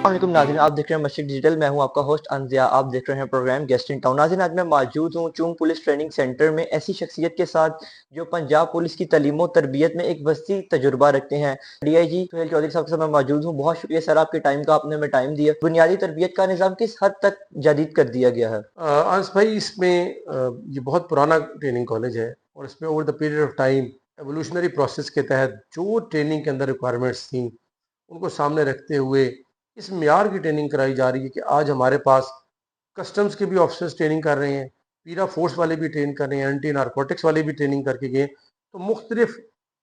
वालेकुम नाज़रीन, आप देख रहे हैं मशरिक डिजिटल। मैं हूं आपका होस्ट अनज़िया। आप देख रहे हैं प्रोग्राम गेस्ट इन टाउन। नाज़रीन, आज मैं मौजूद हूं चुंग पुलिस ट्रेनिंग सेंटर में ऐसी शख्सियत के साथ जो पंजाब पुलिस की तालीम और तरबियत में एक वसी तजुर्बा रखते हैं। डीआईजी सुहेल चौधरी साहब के साथ मैं मौजूद हूँ। बहुत शुक्रिया सर आपके टाइम का, आपने हमें टाइम दिया। बुनियादी तरबियत का निज़ाम किस हद तक जदीद कर दिया गया है? आंस भाई, इसमें ये बहुत पुराना ट्रेनिंग कॉलेज है और इसमें over the period of time evolutionary process के तहत जो ट्रेनिंग के अंदर रिक्वायरमेंट्स थी उनको सामने रखते हुए इस मियार की ट्रेनिंग कराई जा रही है कि आज हमारे पास कस्टम्स के भी ऑफिसर्स ट्रेनिंग कर रहे हैं, पीरा फोर्स वाले भी ट्रेन कर रहे हैं, एंटी नारकोटिक्स वाले भी ट्रेनिंग करके गए। तो मुख्तलिफ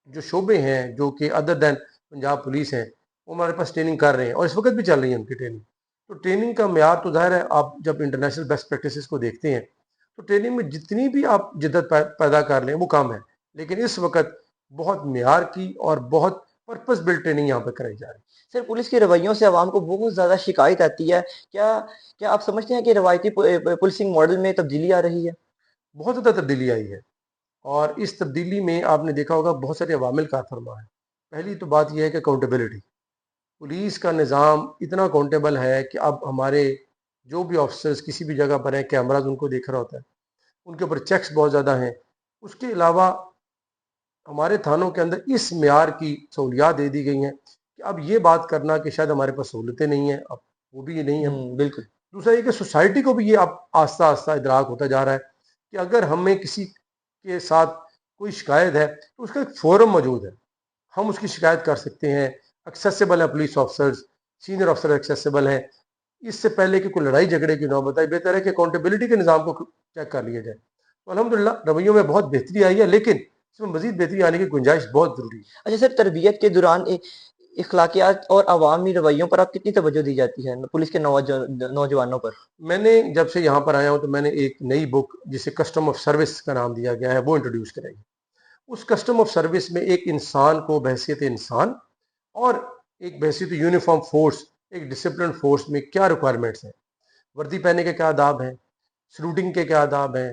जो शोबे हैं जो कि अदर दैन पंजाब पुलिस हैं वो हमारे पास ट्रेनिंग कर रहे हैं और इस वक्त भी चल रही है उनकी ट्रेनिंग। तो ट्रेनिंग का म्यार तो ज़ाहिर है, आप जब इंटरनेशनल बेस्ट प्रैक्टिसेस को देखते हैं तो ट्रेनिंग में जितनी भी आप जिद्दत पैदा कर लें वो कम है, लेकिन इस वक्त बहुत म्यार की और बहुत पर्पस बिल्ड ट्रेनिंग यहाँ पर कराई जा रही है। सर, पुलिस के रवैयों से आवाम को बहुत ज़्यादा शिकायत आती है। क्या क्या आप समझते हैं कि रवायती पुलिसिंग मॉडल में तब्दीली आ रही है? बहुत ज़्यादा तब्दीली आई है और इस तब्दीली में आपने देखा होगा बहुत सारे अवामिल कार फरमा है। पहली तो बात यह है कि अकाउंटेबिलिटी। पुलिस का निज़ाम इतना अकाउंटेबल है कि अब हमारे जो भी ऑफिसर्स किसी भी जगह पर हैं, कैमराज उनको देख रहा होता है, उनके ऊपर चेक्स बहुत ज़्यादा हैं। उसके अलावा हमारे थानों के अंदर इस म्यार की सहूलियात दे दी गई हैं कि अब ये बात करना कि शायद हमारे पास सहूलतें नहीं हैं, अब वो भी नहीं है। बिल्कुल। दूसरा ये कि सोसाइटी को भी ये अब आस्ता आस्ता इदराक होता जा रहा है कि अगर हमें किसी के साथ कोई शिकायत है तो उसका एक फोरम मौजूद है, हम उसकी शिकायत कर सकते हैं। एक्सेसिबल है, police officers, senior officer accessible हैं। इससे पहले कि कोई लड़ाई झगड़े की नौबत आए, बेहतर है कि अकाउंटेबिलिटी के निज़ाम को चेक कर लिया जाए। तो अल्हम्दुलिल्लाह रवैयों में बहुत बेहतरी आई है, लेकिन इसमें मजीद बेहतरी आने की गुंजाइश बहुत ज़रूरी है। अच्छा सर, तरबियत के दौरान इखलाकियात और अवामी रवैयों पर आप कितनी तवज्जो दी जाती है पुलिस के नौजवानों पर? मैंने जब से यहाँ पर आया हूँ तो मैंने एक नई बुक जिसे कस्टम ऑफ सर्विस का नाम दिया गया है वो इंट्रोड्यूस कराई। उस कस्टम ऑफ सर्विस में एक इंसान को बहैसियत इंसान और एक बहैसियत यूनिफॉर्म फोर्स, एक डिसिप्लिन फोर्स में क्या रिक्वायरमेंट्स हैं, वर्दी पहनने के क्या आदाब हैं, सलूटिंग के क्या आदाब हैं,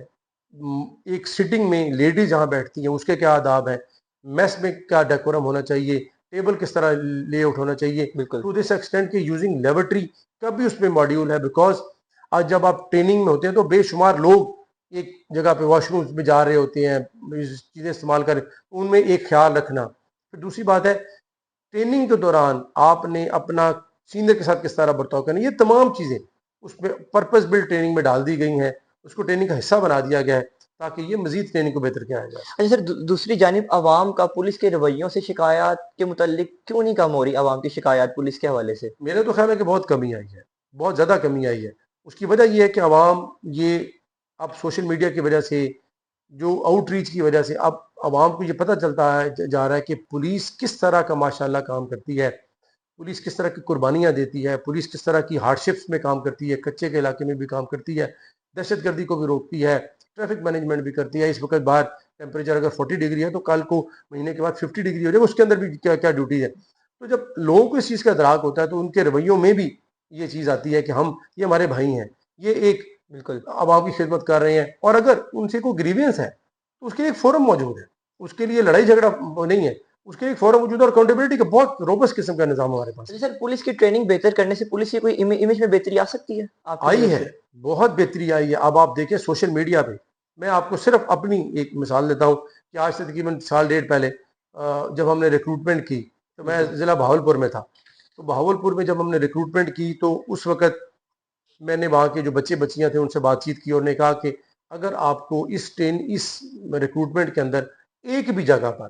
एक सिटिंग में लेडीज जहाँ बैठती हैं उसके क्या आदाब हैं, मेस में क्या डेकोरम होना चाहिए, टेबल किस तरह लेआउट होना चाहिए, बिल्कुल। टू दिस एक्सटेंट के यूजिंग लेबोरेटरी का भी उसमें मॉड्यूल है। बिकॉज आज जब आप ट्रेनिंग में होते हैं तो बेशुमार लोग एक जगह पे वॉशरूम में जा रहे होते हैं, चीज़ें इस्तेमाल कर, उनमें एक ख्याल रखना। फिर दूसरी बात है, ट्रेनिंग के दौरान आपने अपना सीनियर के साथ किस तरह बर्ताव करना, ये तमाम चीज़ें उसमें पर्पस बिल्ड ट्रेनिंग में डाल दी गई हैं, उसको ट्रेनिंग का हिस्सा बना दिया गया है ताकि ये मजीद ट्रेनिंग को बेहतर किया जाए। अच्छा सर, दूसरी जानिब आवाम का पुलिस के रवैयों से शिकायत के मुतालिक क्यों नहीं कम हो रही आवाम की शिकायत पुलिस के हवाले से? मेरा तो ख्याल है कि बहुत कमी आई है, बहुत ज़्यादा कमी आई है। उसकी वजह यह है कि आवाम ये अब सोशल मीडिया की वजह से, जो आउटरीच की वजह से अब आवाम को ये पता चलता है जा रहा है कि पुलिस किस तरह का माशाल्लाह काम करती है, पुलिस किस तरह की कुर्बानियाँ देती है, पुलिस किस तरह की हार्डशिप्स में काम करती है, कच्चे के इलाके में भी काम करती है, दहशतगर्दी को भी रोकती है, ट्रैफिक मैनेजमेंट भी करती है। इस वक्त बाहर टेम्परेचर अगर 40 डिग्री है तो कल को महीने के बाद 50 डिग्री हो जाए, उसके अंदर भी क्या क्या ड्यूटी है। तो जब लोगों को इस चीज़ का इदराक होता है तो उनके रवैयों में भी ये चीज़ आती है कि हम, ये हमारे भाई हैं, ये एक बिल्कुल। आवाम की खिदमत कर रहे हैं। और अगर उनसे कोई ग्रीवियंस है तो उसके लिए एक फोरम मौजूद है, उसके लिए लड़ाई झगड़ा नहीं है, उसके लिए एक फोरम मौजूद है और अकाउंटेबिलिटी का बहुत रोबस्ट किस्म का निज़ाम हमारे पास अच्छा सर, पुलिस की ट्रेनिंग बेहतर करने से पुलिस की कोई इमेज में बेहतरी आ सकती है आपकी आई नज़र है, से? बहुत बेहतरी आई है। अब आप देखिए सोशल मीडिया पे, मैं आपको सिर्फ अपनी एक मिसाल देता हूँ कि आज से तकरीबन साल डेढ़ पहले जब हमने रिक्रूटमेंट की तो मैं ज़िला बहावलपुर में था। तो बहावलपुर में जब हमने रिक्रूटमेंट की तो उस वक़्त मैंने वहाँ के जो बच्चे बच्चियाँ थे उनसे बातचीत की और ने कहा कि अगर आपको इस रिक्रूटमेंट के अंदर एक भी जगह पर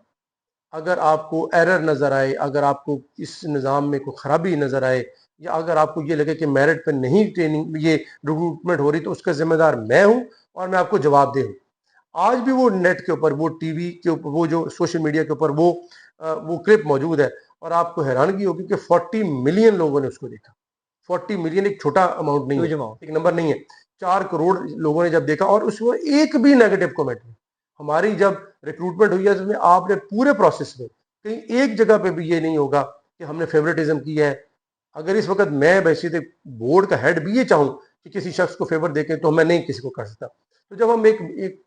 अगर आपको एरर नज़र आए, अगर आपको इस निज़ाम में कोई ख़राबी नज़र आए, या अगर आपको ये लगे कि मेरिट पर नहीं ट्रेनिंग ये रिक्रूटमेंट हो रही, तो उसका ज़िम्मेदार मैं हूँ और मैं आपको जवाब दे हूँ। आज भी वो नेट के ऊपर, वो टीवी के ऊपर, वो जो सोशल मीडिया के ऊपर वो क्लिप मौजूद है और आपको हैरानगी होगी कि 40 मिलियन लोगों ने उसको देखा। 40 मिलियन एक छोटा अमाउंट नहीं है, ह्यूज अमाउंट। एक नंबर नहीं है। 4 करोड़ लोगों ने जब देखा और उसमें एक भी नेगेटिव कमेंट नहीं। हमारी जब रिक्रूटमेंट हुई है तो आपने पूरे प्रोसेस में कहीं एक जगह पे भी ये नहीं होगा कि हमने फेवरेटिज्म की है। अगर इस वक्त मैं वैसे बोर्ड का हेड भी ये चाहूँ कि किसी शख्स को फेवर देके, तो मैं नहीं किसी को कर सकता। तो जब हम एक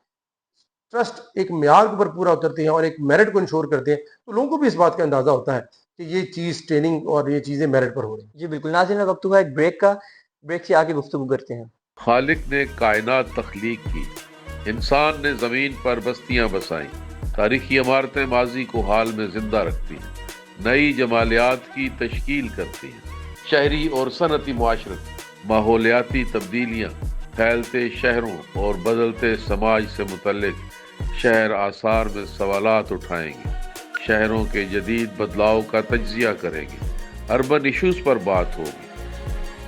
ट्रस्ट, एक म्यार के ऊपर पूरा उतरते हैं और एक मेरिट को इंश्योर करते हैं तो लोगों को भी इस बात का अंदाजा होता है کہ یہ چیز ٹریننگ اور یہ چیزیں میرٹ پر ہو رہی ہیں. جی بالکل ناظرین، اب وقت ہوا ایک بریک کا. بریک سے آگے گفتگو کرتے ہیں. خالق نے کائنات تخلیق کی، انسان نے زمین پر بستیاں بسائیں، تاریخی عمارتیں ماضی کو حال میں زندہ رکھتی ہیں، نئی جمالیات کی تشکیل کرتی ہیں. شہری اور صنعتی معاشرت، ماحولیاتی تبدیلیاں، پھیلتے شہروں اور بدلتے سماج سے متعلق شہر آثار میں سوالات اٹھائیں گے، شہروں کے جدید بدلاؤ کا تجزیہ کریں گے، اربن ایشوز پر بات ہوگی،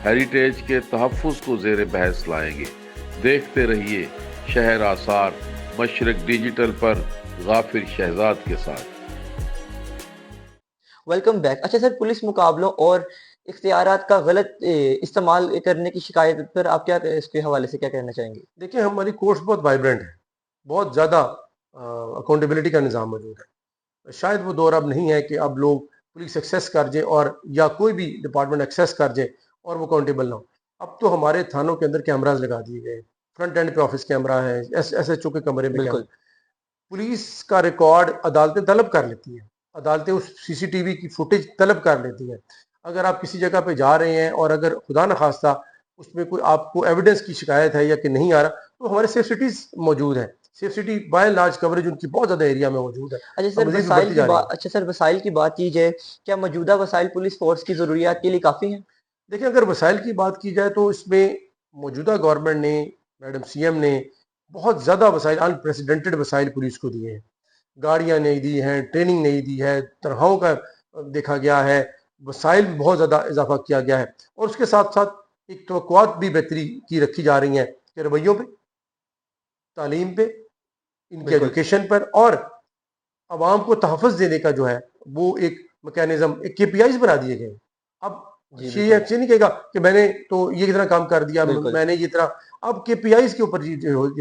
ہیریٹیج کے تحفظ کو زیر بحث لائیں گے. دیکھتے رہیے شہر آثار، مشرق ڈیجیٹل پر غافر شہزاد کے ساتھ. Welcome back. اچھا سر، پولیس مقابلوں اور اختیارات کا غلط استعمال کرنے کی شکایت پر آپ کیا اس کے حوالے سے کیا کہنا چاہیں گے؟ دیکھیں ہماری کورٹس بہت وائبرنٹ ہے، بہت زیادہ اکاؤنٹیبلٹی کا نظام موجود ہے. شاید وہ دور اب نہیں ہے کہ اب لوگ پولیس ایکسیس کر جائے اور یا کوئی بھی ڈپارٹمنٹ ایکسیس کر جائے اور وہ اکاؤنٹیبل نہ ہو. اب تو ہمارے تھانوں کے اندر کیمراز لگا دیے گئے، فرنٹ اینڈ پہ آفس کیمرہ ہے، ایس ایچ او کے کمرے پہ بالکل. کیمرہ. پولیس کا ریکارڈ عدالتیں طلب کر لیتی ہیں، عدالتیں اس سی سی ٹی وی کی فوٹیج طلب کر لیتی ہیں. اگر آپ کسی جگہ پہ جا رہے ہیں اور اگر خدا نخواستہ اس میں کوئی آپ کو ایویڈنس کی شکایت ہے یا کہ نہیں آ رہا، تو ہمارے سیف سٹیز موجود ہیں. Safe city by large coverage ان کی بہت زیادہ ایریا میں موجود ہے. اچھا سر، مزید بھی وسائل بڑھتی کی جا رہی بات ہے. اچھا سر وسائل کی بات کی جائے، کیا موجودہ وسائل پولیس فورس کی ضروریات کے لیے کافی ہیں؟ دیکھیں اگر وسائل کی بات کی جائے تو اس میں موجودہ گورنمنٹ نے، میڈم سی ایم نے بہت زیادہ وسائل، انپریسیڈنٹڈ وسائل پولیس کو دیے ہیں. گاڑیاں نہیں دی ہیں، ٹریننگ نہیں دی ہے، تنخواہوں کا دیکھا گیا ہے، وسائل میں بہت زیادہ اضافہ کیا گیا ہے. اور اس کے ساتھ ساتھ ایک توقعات بھی بہتری کی رکھی جا رہی ہیں کہ رویوں پہ، تعلیم پہ، ان کی بالکل. ایجوکیشن پر، اور عوام کو تحفظ دینے کا جو ہے وہ ایک میکینزم، ایک کے پی آئیز بنا دیے گئے. اب جی یہ بالکل. اچھی نہیں کہے گا کہ میں نے تو یہ اتنا کام کر دیا، بالکل. میں نے یہ اتنا. اب کے پی آئیز کے اوپر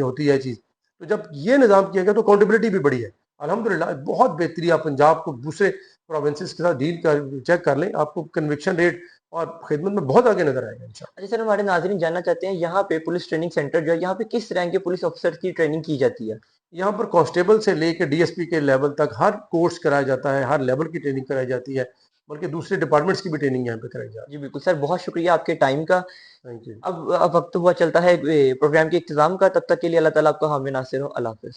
ہوتی ہے چیز. تو جب یہ نظام کیا گیا تو اکاؤنٹیبلٹی بھی بڑی ہے. الحمدللہ بہت بہتری. آپ پنجاب کو دوسرے پروونسز کے ساتھ ڈیل چیک کر لیں، آپ کو کنوکشن ریٹ اور خدمت میں بہت آگے نظر آئے گا انشاءاللہ. اچھا سر، ہمارے ناظرین جاننا چاہتے ہیں یہاں پہ پولیس ٹریننگ سینٹر جو ہے، یہاں پہ کس رینک کے پولیس افسر کی ٹریننگ کی جاتی ہے؟ یہاں پر کانسٹیبل سے لے کے ڈی ایس پی کے لیول تک ہر کورس کرایا جاتا ہے، ہر لیول کی ٹریننگ کرائی جاتی ہے، بلکہ دوسرے ڈپارٹمنٹس کی بھی ٹریننگ یہاں پہ کرائی جاتی جی بالکل سر، بہت شکریہ آپ کے ٹائم کا. ہے. Thank you. اب وقت ہوا چلتا ہے پروگرام کے اختتام کا. تب تک کے لیے اللہ تعالیٰ آپ کا حامی ناصر ہو. اللہ حافظ.